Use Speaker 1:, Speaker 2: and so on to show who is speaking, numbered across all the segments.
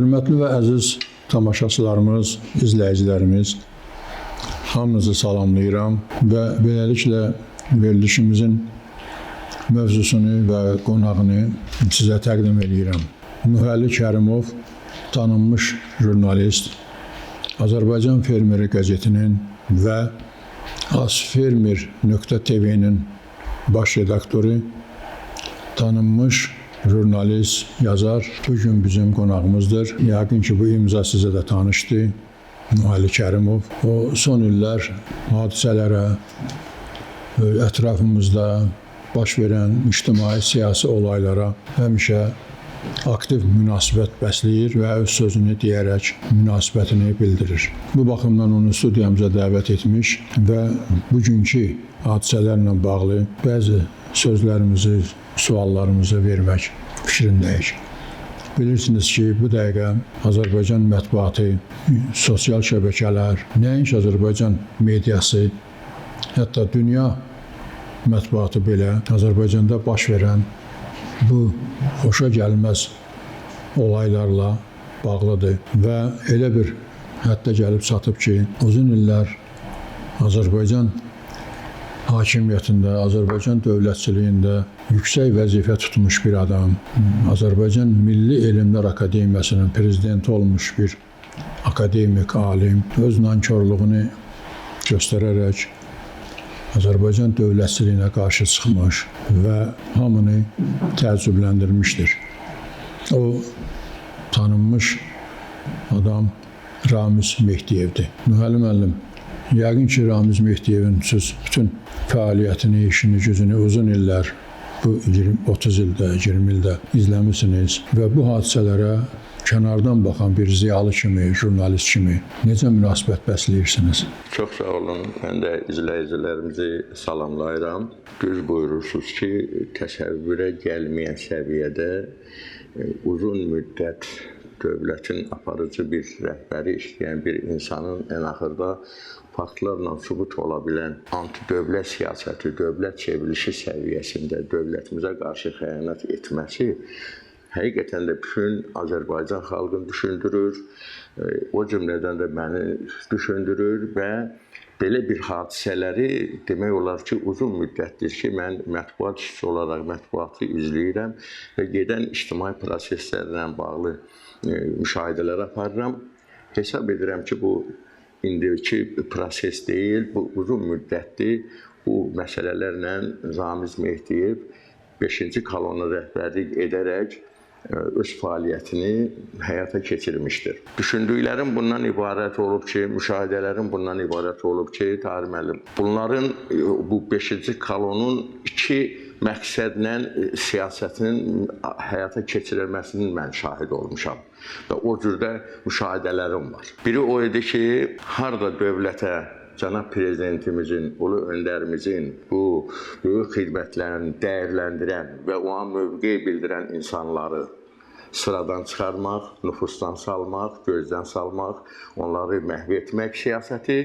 Speaker 1: Hörmətli və əziz tamaşaçılarımız, izləyicilərimiz, hamınızı salamlayıram və beləliklə verilişimizin mövzusunu və qonağını sizə təqdim edirəm. Mühəlli Kərimov, tanınmış jurnalist, Azərbaycan Fermeri qəzetinin və Asfermer.tv-nin baş redaktoru, tanınmış jurnalist, yazar, bugün bizim qonağımızdır. Yəqin ki, bu imza sizə də tanışdır. Mühəlli Kərimov. O, son illər hadisələrə, ətrafımızda baş verən ictimai, siyasi olaylara həmişə aktiv münasibət bəsləyir və öz sözünü deyərək münasibətini bildirir. Bu baxımdan onu studiyamıza dəvət etmiş və bugünkü hadisələrlə bağlı bəzi sözlərimizi, suallarımızı vermək fikrindəyik. Bilirsiniz ki, bu dəqiqə Azərbaycan mətbuatı, sosial şəbəkələr, nəinki Azərbaycan mediası, hətta dünya mətbuatı belə Azərbaycanda baş verən bu xoşa gəlməz olaylarla bağlıdır və elə bir həddə gəlib çatıb ki, uzun illər Azərbaycan hakimiyyətində, Azərbaycan dövlətçiliyində yüksək vəzifə tutmuş bir adam, Azərbaycan Milli Elmlər Akademiyasının prezidenti olmuş bir akademik, alim, öz nankorluğunu göstərərək Azərbaycan dövlətçiliyinə qarşı çıxmış və hamını təəccübləndirmişdir. O, tanınmış adam Ramiz Mehdiyevdir. Mühəlli müəllim, yəqin ki, Ramiz Mehdiyevin siz bütün fəaliyyətini, işini, gücünü uzun illər, bu 30 ildə, 20 ildə izləmişsiniz və bu hadisələrə kənardan baxan bir ziyalı kimi, jurnalist kimi necə münasibət bəsləyirsiniz?
Speaker 2: Çox sağ olun. Mən də izləyicilərimizi salamlayıram. Düz buyurursunuz ki, təsəvvürə gəlməyən səviyyədə uzun müddət dövlətin aparıcı bir rəhbəri işləyən bir insanın ən axırda faktlarla sübut ola bilən antidövlət siyasəti, dövlət çevrilişi səviyyəsində dövlətimizə qarşı xəyanət etməsi həqiqətən də bütün Azərbaycan xalqını düşündürür, o cümlədən də məni düşündürür və belə bir hadisələri demək olar ki, uzun müddətdir ki, mən mətbuat işçisi olaraq mətbuatı izləyirəm və gedən ictimai proseslərlə bağlı müşahidələr aparıram. Hesab edirəm ki, bu indiki proses deyil, bu uzun müddətdir. Bu məsələlərlə Ramiz Mehdiyev 5-ci kolonna rəhbərlik edərək öz fəaliyyətini həyata keçirmişdir. Düşündüklərim bundan ibarət olub ki, müşahidələrim bundan ibarət olub ki, Tahir müəllim, bunların bu 5-ci kolonun iki məqsədlə siyasətinin həyata keçirilməsinin mən şahid olmuşam və o cürdə müşahidələrim var. Biri o idi ki, harda dövlətə cənab prezidentimizin, ulu öndərimizin bu böyük xidmətlərini dəyərləndirən və ona mövqe bildirən insanları sıradan çıxarmaq, nüfusdan salmaq, gözdən salmaq, onları məhv etmək siyasəti.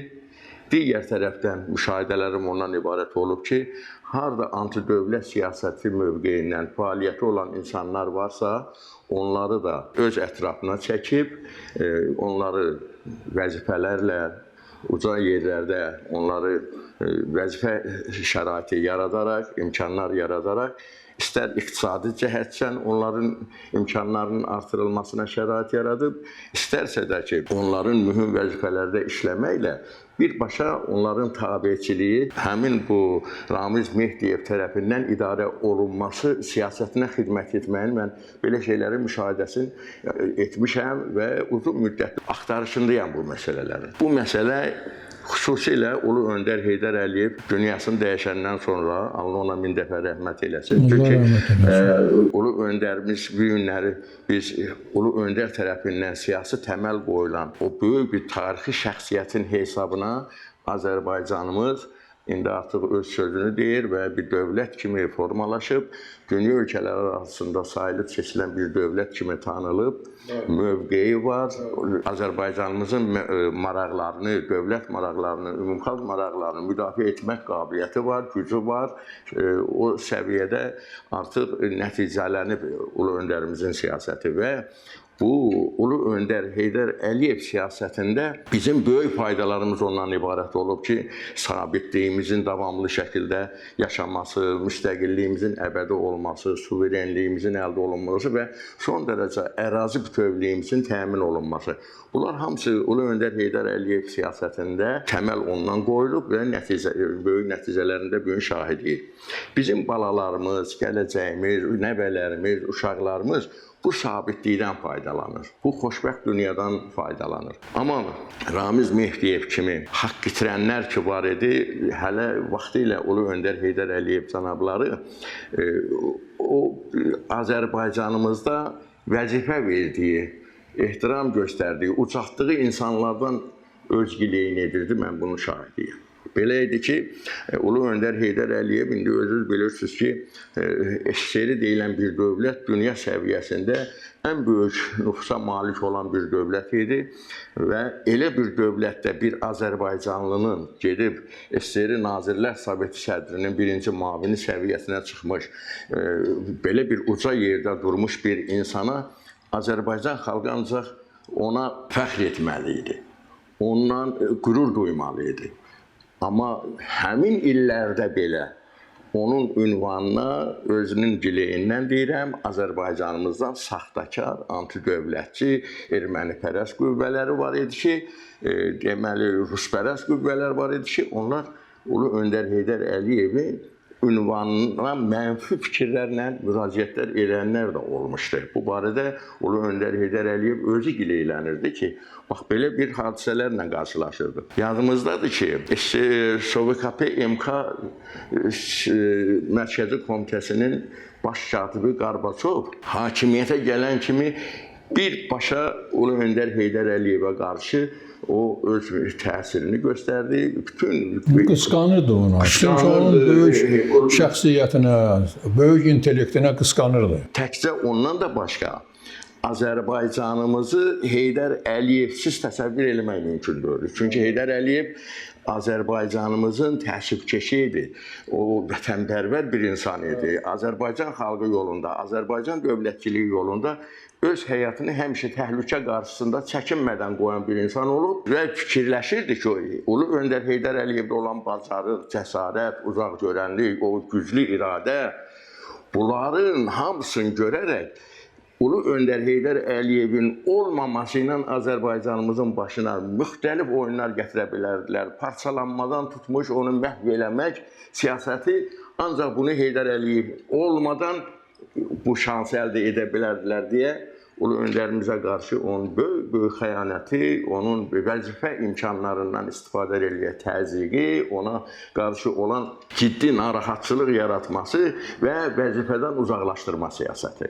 Speaker 2: Digər tərəfdən müşahidələrim ondan ibarət olub ki, harda antidövlət siyasəti mövqeyindən fəaliyyəti olan insanlar varsa, onları da öz ətrafına çəkib, onları vəzifələrlə, uca yerlərdə onları vəzifə şəraiti yaradaraq, imkanlar yaradaraq, istər iqtisadi cəhətdən onların imkanlarının artırılmasına şərait yaradıb, istərsə də ki, onların mühüm vəzifələrdə işləməklə birbaşa onların tabiçiliyi həmin bu Ramiz Mehdiyev tərəfindən idarə olunması siyasətinə xidmət etməyin mən belə şeylərin müşahidəsini etmişəm və uzun müddət axtarışındayam bu məsələlərin. Bu məsələ xüsusilə Ulu Öndər Heydər Əliyev dünyasını dəyişəndən sonra, Allah ona min dəfə rəhmət eləsin. Çünki Ulu Öndərimiz bu günləri biz Ulu Öndər tərəfindən siyasi təməl qoyulan o böyük bir tarixi şəxsiyyətin hesabına Azərbaycanımız indi artıq öz sözünü deyir və bir dövlət kimi formalaşıb, dünya ölkələri arasında sayılıb seçilən bir dövlət kimi tanınıb, mövqeyi var. Azərbaycanımızın maraqlarını, dövlət maraqlarını, ümumxalq maraqlarını müdafiə etmək qabiliyyəti var, gücü var. O səviyyədə artıq nəticələnib Ulu Öndərimizin siyasəti və Bu Ulu Öndər Heydər Əliyev siyasətində bizim böyük faydalarımız ondan ibarət olub ki, sabitliyimizin davamlı şəkildə yaşaması, müstəqilliyimizin əbədi olması, suverenliyimizin əldə olunması və son dərəcə ərazi bütövlüyümüzün təmin olunması. Bunlar hamısı Ulu Öndər Heydər Əliyev siyasətində təməl ondan qoyulub və böyük nəticələrində böyük şahidiyik. Bizim balalarımız, gələcəyimiz, nəvələrimiz, uşaqlarımız bu sabitlikdən faydalanır. Bu xoşbəxt dünyadan faydalanır. Amma Ramiz Mehdiyev kimi haqq itirənlər ki var idi, hələ vaxtilə Ulu Öndər Heydər Əliyev cənabları o Azərbaycanımızda vəzifə verdiyi, ehtiram göstərdiyi, ucaltdığı insanlardan özgiliyini edirdi. Mən bunun şahidiyim. Belə idi ki, Ulu Öndər Heydər Əliyev indi özünüz bilirsiniz ki, SSR deyilən bir dövlət dünya səviyyəsində ən böyük nüfusa malik olan bir dövlət idi və elə bir dövlətdə bir Azərbaycanlının gedib SSR Nazirlər Soveti sədrinin birinci müavini səviyyəsinə çıxmış, belə bir uca yerdə durmuş bir insana Azərbaycan xalqı ancaq ona fəxr etməli idi, ondan qürur duymalı idi. Amma həmin illərdə belə onun ünvanına özünün dileyindən deyirəm, Azərbaycanımızdan saxtakar, antidövlətçi, ermənipərəst qüvvələri var idi ki, deməli, ruspərəst qüvvələr var idi ki, onlar Ulu Öndər Heydər Əliyevin ünvanına mənfi fikirlərlə müraciətlər edənlər də olmuşdu. Bu barədə Ulu Öndər Heydər Əliyev özü gileylənirdi ki, bax, belə bir hadisələrlə qarşılaşırdı. Yadımızdadır ki, SOVKP MK Mərkəzi Komitəsinin baş katibi Qarbaçov hakimiyyətə gələn kimi birbaşa Ulu Öndər Heydər Əliyevə qarşı o öz təsirini göstərdi.
Speaker 1: Qısqanırdı onu. Çünki onun böyük şəxsiyyətinə, böyük intellektinə qısqanırdı.
Speaker 2: Təkcə ondan da başqa Azərbaycanımızı Heydər Əliyevsiz təsəvvür eləmək mümkün deyil. Çünki Heydər Əliyev Azərbaycanımızın təəssübkeşi idi. O vətənpərvər bir insan idi. Azərbaycan xalqı yolunda, Azərbaycan dövlətçiliyi yolunda öz həyatını həmişə təhlükə qarşısında çəkinmədən qoyan bir insan olub və fikirləşirdi ki, Ulu Öndər Heydər Əliyevdə olan bacarıq, cəsarət, uzaqgörənlik, o güclü iradə, bunların hamısını görərək Ulu Öndər Heydər Əliyevin olmaması ilə Azərbaycanımızın başına müxtəlif oyunlar gətirə bilərdilər. Parçalanmadan tutmuş, onu məhv eləmək siyasəti, ancaq bunu Heydər Əliyev olmadan bu şansı əldə edə bilərdilər deyə Ulu Öndərimizə qarşı onun böyük xəyanəti, onun vəzifə imkanlarından istifadə eləyə təzyiqi, ona qarşı olan ciddi narahatçılıq yaratması və vəzifədən uzaqlaşdırma siyasəti.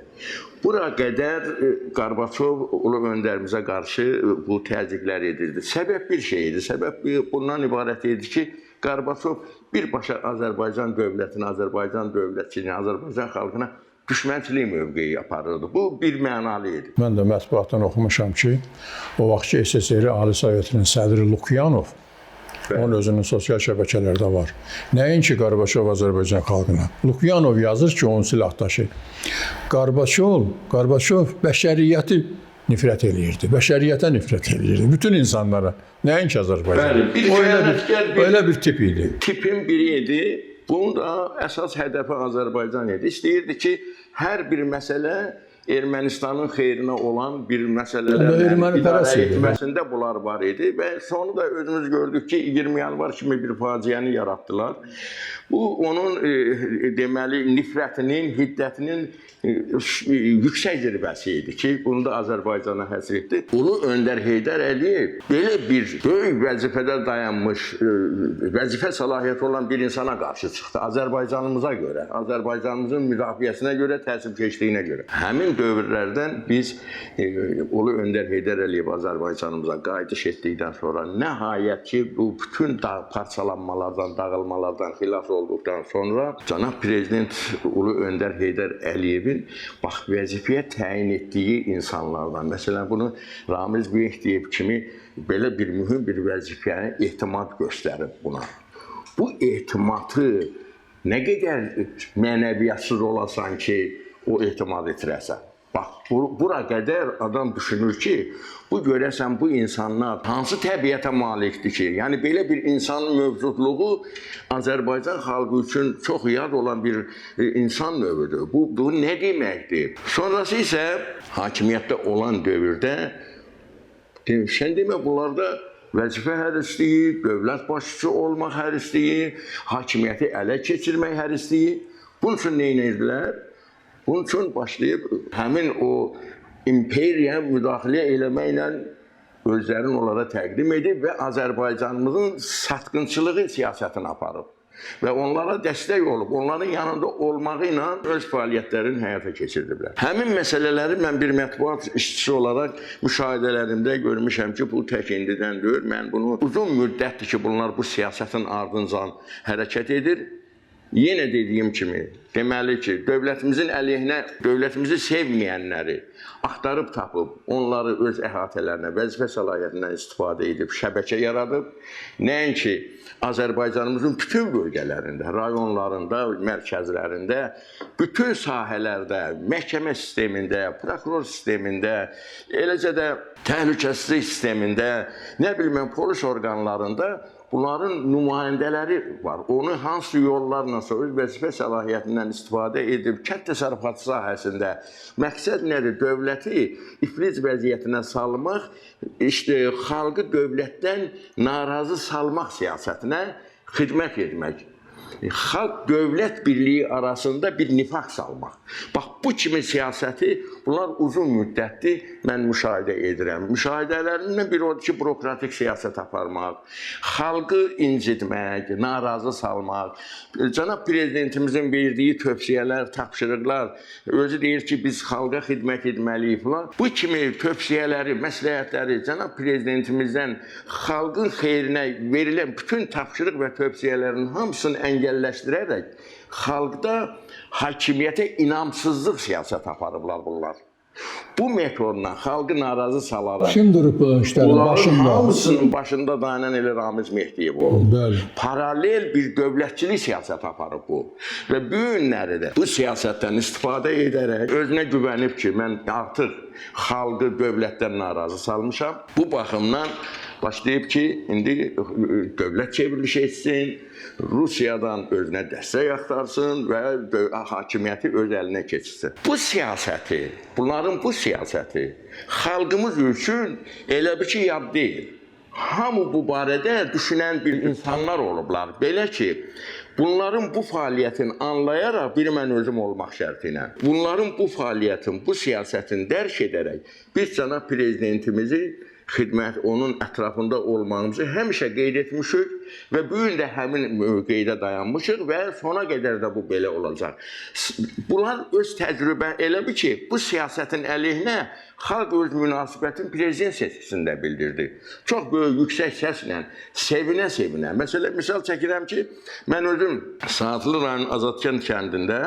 Speaker 2: Bura qədər Qarbaçov Ulu Öndərimizə qarşı bu təzyiqlər edirdi. Səbəb bir şey idi, səbəb bundan ibarət idi ki, Qarbaçov birbaşa Azərbaycan dövlətini, Azərbaycan dövlətçiliyini, Azərbaycan xalqına düşmənçilik mövqeyi aparırdı. Bu bir mənalı idi.
Speaker 1: Mən də mətbuatdan oxumuşam ki, o vaxtki SSR Ali Sovetinin sədri Lukyanov, onun özünün sosial şəbəkələrdə var. Nəinki Qarbaçov Azərbaycan xalqına. Lukyanov yazır ki, onun silahdaşı. Qarbaçov bəşəriyyəti nifrət eləyirdi. Bəşəriyyətə nifrət eləyirdi. Bütün insanlara. Nəinki Azərbaycan. Öyle bir tip idi.
Speaker 2: Tipin biri idi. Bunun da əsas hədəfi Azərbaycan idi. İstəyirdi ki, hər bir məsələ Ermənistanın xeyrinə olan bir məsələlərlə idarə etməsində bunlar var idi və sonu da özümüz gördük ki, 20 yanvar kimi bir faciəni yaratdılar. Bu, onun deməli, nifrətinin, hiddətinin yüksək zirvəsi idi ki, bunu da Azərbaycana həsr etdi. Ulu Öndər Heydər Əliyev belə bir böyük vəzifədə dayanmış, vəzifə səlahiyyəti olan bir insana qarşı çıxdı. Azərbaycanımıza görə, Azərbaycanımızın müdafiəsinə görə, təəssübkeşliyinə görə. Həmin dövrlərdən biz Ulu Öndər Heydər Əliyev Azərbaycanımıza qayıdış etdikdən sonra nəhayət ki, bu bütün parçalanmalardan, dağılmalardan xilas olduqdan sonra Cənab Prezident Ulu Öndər Heydər Əliyevin bax, vəzifəyə təyin etdiyi insanlardan, məsələn, bunu Ramiz Mehdiyev kimi belə bir mühüm bir vəzifəyə ehtimad göstərib buna. Bu ehtimadı nə qədər mənəviyyatsız olasan ki, o ehtimad itirəsən. Bax, bura qədər adam düşünür ki, bu görəsən bu insanlar hansı təbiətə malikdir ki, yəni belə bir insanın mövcudluğu Azərbaycan xalqı üçün çox yad olan bir insan növüdür. Bu nə deməkdir? Sonrası isə hakimiyyətdə olan dövrdə sən demə bunlarda vəzifə hərisliyi, dövlət başçısı olmaq hərisliyi, hakimiyyəti ələ keçirmək hərisliyi. Bunun üçün nə edirdilər? Bunun üçün başlayıb həmin o imperiya müdaxilə eləməklə özlərini onlara təqdim edib və Azərbaycanımızın satqınçılığı siyasətini aparıb. Və onlara dəstək olub, onların yanında olmağı ilə öz fəaliyyətlərini həyata keçirdiblər. Həmin məsələləri mən bir mətbuat işçisi olaraq müşahidələrimdə görmüşəm ki, bu tək indidən deyil. Mən bunu uzun müddətdir ki, bunlar bu siyasətin ardıncan hərəkət edir. Yenə dediyim kimi, deməli ki, dövlətimizin əleyhinə, dövlətimizi sevməyənləri axtarıb tapıb, onları öz əhatələrinə, vəzifə səlahiyyətindən istifadə edib, şəbəkə yaradıb. Nəinki Azərbaycanımızın bütün bölgələrində, rayonlarında, mərkəzlərində, bütün sahələrdə, məhkəmə sistemində, prokuror sistemində, eləcə də təhlükəsizlik sistemində, nə bilim mən, polis orqanlarında bunların nümayəndələri var. Onu hansı yollarla öz vəzifə səlahiyyətindən istifadə edib, kənd təsərrüfatı sahəsində məqsəd nədir? Dövləti iflic vəziyyətinə salmaq, işte xalqı dövlətdən narazı salmaq siyasətinə xidmət etmək. Xalq-dövlət birliyi arasında bir nifaq salmaq. Bax, bu kimi siyasəti bunlar uzun müddətdir mən müşahidə edirəm. Müşahidələrindən biri odur ki, bürokratik siyasət aparmaq, xalqı incitmək, narazı salmaq, cənab prezidentimizin verdiyi tövsiyələr, tapşırıqlar, özü deyir ki, biz xalqa xidmət etməliyik falan. Bu kimi tövsiyələri, məsləhətləri cənab prezidentimizdən xalqın xeyrinə verilən bütün tapşırıq və tövsiyələrin hamısını əngəlləşdirərək xalqda hakimiyyətə inamsızlıq siyasət aparıblar bunlar. Bu metodla xalqı narazı salaraq
Speaker 1: Kim durub bu işlərin başında?
Speaker 2: Hamısının başında dayanan elə Ramiz Mehdiyev olub.
Speaker 1: Bəli.
Speaker 2: Paralel bir dövlətçilik siyasət aparıb bu. Və bu günləri də bu siyasətdən istifadə edərək özünə güvənib ki, mən artıq xalqı dövlətdən narazı salmışam. Bu baxımdan başlayıb ki, indi dövlət çevrilişi etsin, Rusiyadan özünə dəstək axtarsın və hakimiyyəti öz əlinə keçirsin. Bu siyasəti, bunların bu siyasəti xalqımız üçün elə bir ki, yad deyil. Hamı bu barədə düşünən bir insanlar olublar. Belə ki, bunların bu fəaliyyətini anlayaraq, bir mən özüm olmaq şərti ilə, bunların bu fəaliyyətin, bu siyasətin dərk edərək, biz cənab prezidentimizi xidmət, onun ətrafında olmağımızı həmişə qeyd etmişik və bu gün də həmin mövqedə dayanmışıq və sona qədər də bu belə olacaq. Bunlar öz təcrübə elə bir ki, bu siyasətin əleyhinə xalq öz münasibətini prezident seçkisində bildirdi. Çox böyük, yüksək səslə, sevinə-sevinə. Məsələn, misal çəkirəm ki, mən özüm Saatlı rayon Azadkənd kəndində,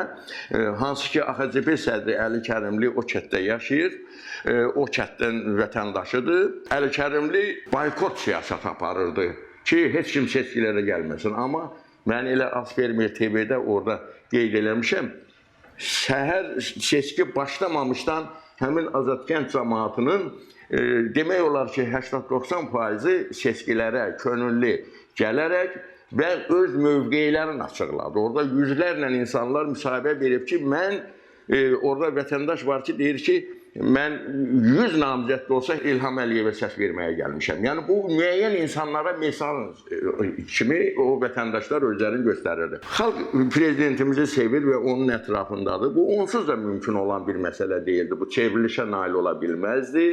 Speaker 2: hansı ki, AXCP sədri Əli Kərimli o kətdə yaşayır, o kətdən vətəndaşıdır. Əli Kərimli boykot siyasət aparırdı ki, heç kim seçkilərə gəlməsin. Amma mən elə Aspermer TV-də orada qeyd eləmişəm, səhər seçki başlamamışdan həmin Azadkənd cəmaatının demək olar ki, 80-90% seçkilərə könüllü gələrək və öz mövqeylərini açıqladı. Orada yüzlərlə insanlar müsahibə verib ki, mən, orada vətəndaş var ki, deyir ki, mən 100 namizəddə olsa İlham Əliyevə səs verməyə gəlmişəm. Yəni, bu müəyyən insanlara misal kimi o vətəndaşlar özlərini göstərirdi. Xalq prezidentimizi sevir və onun ətrafındadır. Bu, onsuz da mümkün olan bir məsələ deyildi. Bu, çevrilişə nail ola bilməzdi.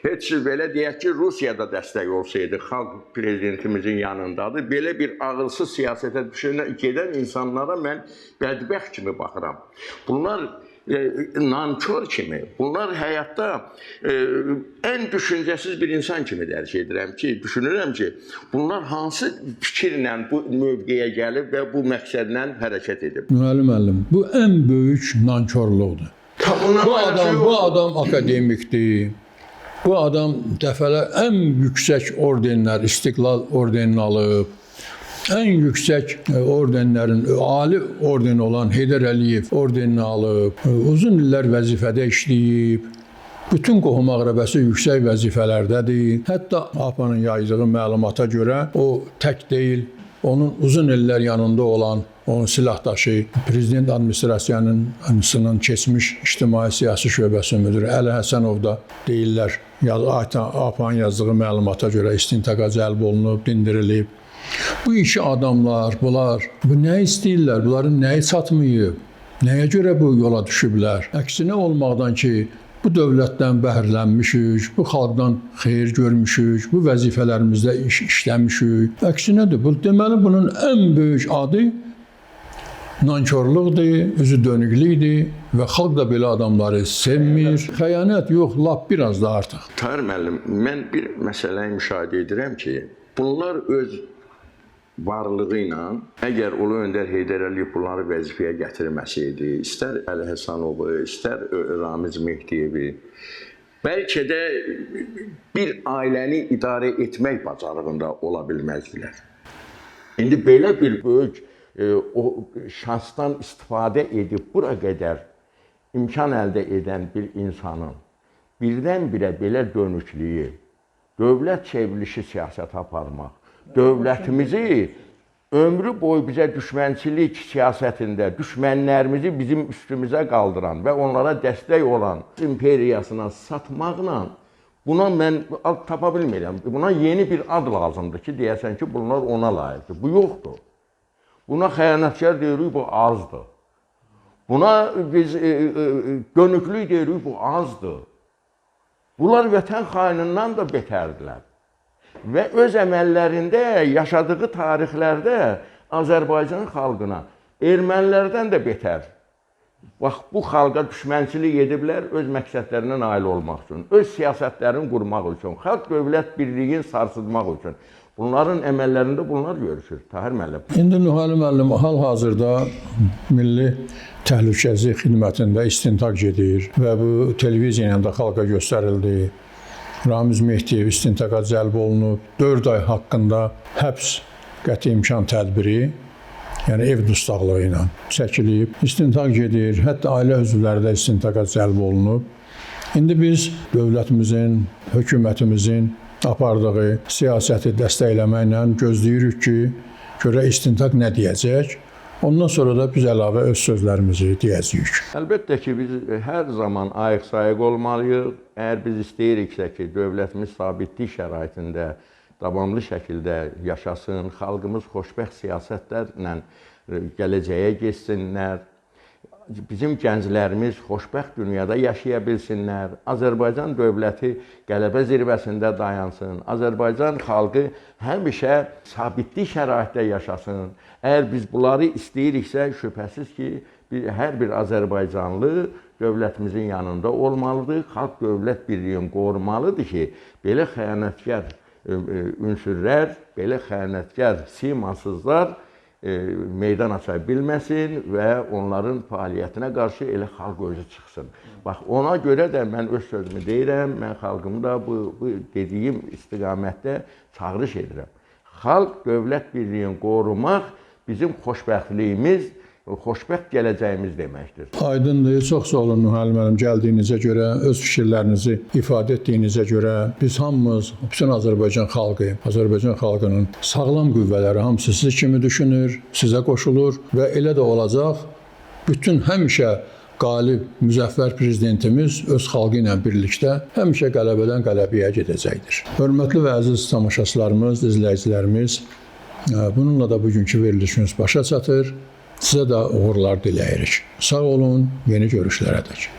Speaker 2: Heç belə deyək ki, Rusiyada dəstək olsaydı, xalq prezidentimizin yanındadır. Belə bir ağılsız siyasətə gedən insanlara mən bədbəxt kimi baxıram. Bunlar nankör kimi, bunlar həyatda ən düşüncəsiz bir insan kimi dərk edirəm ki, düşünürəm ki, bunlar hansı fikirlə bu mövqeyə gəlib və bu məqsədlə hərəkət edib.
Speaker 1: Müəllim, bu ən böyük nankörlükdür. Bu adam akademikdir. Bu adam dəfələr ən yüksək ordenlər, İstiqlal ordenini alıb. ən yüksək ordenlərin, ali orden olan Heydər Əliyev ordenini alıb, uzun illər vəzifədə işləyib, bütün qohum əqrəbəsi yüksək vəzifələrdədir. Hətta APA'nın yaydığı məlumata görə o tək deyil, onun uzun illər yanında olan onun silahdaşı, Prezident Administrasiyasının keçmiş ictimai siyasi şöbəsi müdürü Əli Həsənov da deyirlər, APA'nın yazdığı məlumata görə istintaqa cəlb olunub, dindirilib. Bu iki adamlar, bunlar nə istəyirlər, bunların nəyi çatmayıb, nəyə görə bu yola düşüblər? Əksinə olmaqdan ki, bu dövlətdən bəhrələnmişik, bu xalqdan xeyir görmüşük, bu vəzifələrimizdə işləmişik. Əksinədir, deməli bunun ən böyük adı nankorluqdur, üzü dönüklükdür və xalq da belə adamları sevmir. Xəyanət yox, lap biraz da artıq.
Speaker 2: Tahir müəllim, mən bir məsələyi müşahidə edirəm ki, bunlar öz varlığı ilə, əgər Ulu Öndər Heydər Əliyev bunları vəzifəyə gətirməsəydi, istər Əli Həsənovu, istər Ramiz Mehdiyevi, bəlkə də bir ailəni idarə etmək bacarığında ola bilməzdilər. İndi belə bir böyük o şansdan istifadə edib bura qədər imkan əldə edən bir insanın birdən-birə belə dönüklüyü, dövlət çevrilişi siyasət aparmaq, dövlətimizi ömrü boyu bizə düşmənçilik siyasətində düşmənlərimizi bizim üstümüzə qaldıran və onlara dəstək olan imperiyasına satmaqla buna mən ad tapa bilmirəm. Buna yeni bir ad lazımdır ki, deyəsən ki, bunlar ona layiqdir. Bu yoxdur. Buna xəyanətkar deyirik, bu azdır. Buna biz dönüklük deyirik, bu azdır. Bunlar vətən xainindən də betərdilər. Və öz əməllərində, yaşadığı tarixlərdə Azərbaycan xalqına ermənilərdən də betər. Bax, bu xalqa düşmənçilik ediblər öz məqsədlərinə nail olmaq üçün, öz siyasətlərini qurmaq üçün, xalq dövlət birliyini sarsıtmaq üçün. Bunların əməllərində bunlar görüşür. Tahir müəllim.
Speaker 1: İndi Nühəli müəllim hal-hazırda Milli Təhlükəsizlik Xidmətində istintaq gedir və bu televiziya ilə də xalqa göstərildi. Ramiz Mehdiyev istintaqa cəlb olunub, 4 ay haqqında həbs qəti imkan tədbiri, yəni ev dustaqlığı ilə çəkilib, istintaq gedir, hətta ailə üzvləri də istintaqa cəlb olunub. İndi biz dövlətimizin, hökumətimizin apardığı siyasəti dəstəkləməklə gözləyirik ki, görə istintaq nə deyəcək, ondan sonra da biz əlavə öz sözlərimizi deyəcəyik.
Speaker 2: Əlbəttə ki, biz hər zaman ayıq-sayıq olmalıyıq. Əgər biz istəyiriksə ki, dövlətimiz sabitlik şəraitində davamlı şəkildə yaşasın, xalqımız xoşbəxt siyasətlərlə gələcəyə geçsinlər, bizim gənclərimiz xoşbəxt dünyada yaşaya bilsinlər, Azərbaycan dövləti qələbə zirvəsində dayansın, Azərbaycan xalqı həmişə sabitlik şəraitdə yaşasın. Əgər biz bunları istəyiriksə, şübhəsiz ki, hər bir Azərbaycanlı dövlətimizin yanında olmalıdır, xalq dövlət birliyini qorumalıdır ki, belə xəyanətkar ünsürlər, belə xəyanətkar simasızlar meydan aça bilməsin və onların fəaliyyətinə qarşı elə xalq özü çıxsın. Bax, ona görə də mən öz sözümü deyirəm, mən xalqımı da bu dediyim istiqamətdə çağırış edirəm. Xalq dövlət birliyini qorumaq bizim xoşbəxtliyimiz, xoşbəxt gələcəyimiz deməkdir.
Speaker 1: Aydındır, çox sağ olun Nühəli müəllim, gəldiyinizə görə, öz fikirlərinizi ifadə etdiyinizə görə biz hamımız, bütün Azərbaycan xalqı, Azərbaycan xalqının sağlam qüvvələri hamısı siz kimi düşünür, sizə qoşulur və elə də olacaq. Bütün həmişə qalib, müzəffər prezidentimiz öz xalqı ilə birlikdə həmişə qələbədən qələbəyə gedəcəkdir. Hörmətli və əziz tamaşaçılarımız, izləyicilərimiz, bununla da bugünkü verilişimiz başa çatır. Sizə də uğurlar diləyirik. Sağ olun, yeni görüşlərədək.